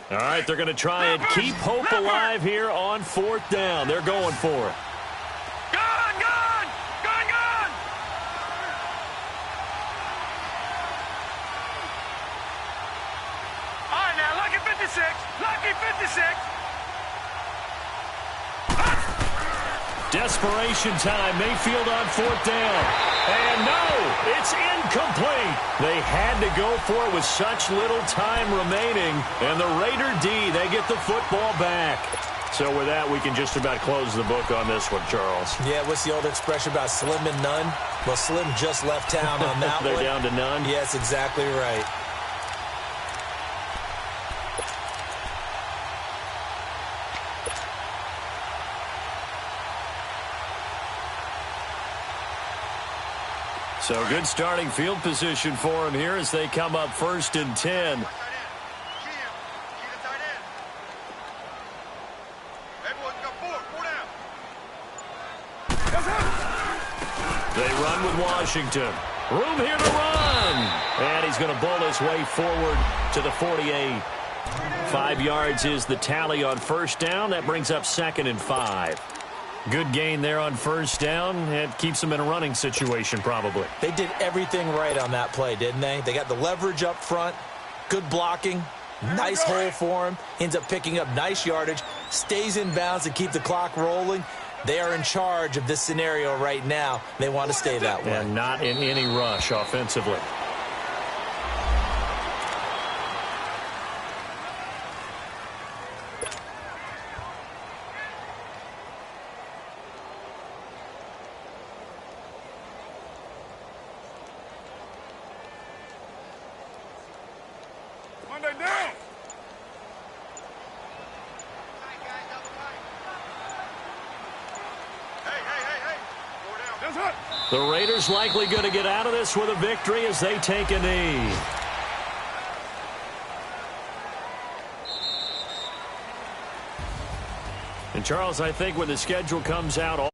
All right, they're going to try and keep hope alive here on fourth down. They're going for it. Gone! All right, now, lucky 56. Lucky 56. Desperation time. Mayfield on fourth down. And no, it's incomplete. They had to go for it with such little time remaining. And the Raider D, they get the football back. So with that, we can just about close the book on this one, Charles. Yeah, what's the old expression about slim and none? Well, Slim just left town on that They're one. down to none? Yes, exactly right. So good starting field position for him here as they come up 1st and 10. They run with Washington. Room here to run. And he's going to bowl his way forward to the 48. 5 yards is the tally on first down. That brings up 2nd and 5. Good gain there on first down. It keeps them in a running situation probably. They did everything right on that play, didn't they? They got the leverage up front, good blocking, nice hole for him. Ends up picking up nice yardage, stays in bounds to keep the clock rolling. They are in charge of this scenario right now. They want to stay that way. And not in any rush offensively. Monday down. The Raiders likely going to get out of this with a victory as they take a knee. And Charles, I think when the schedule comes out...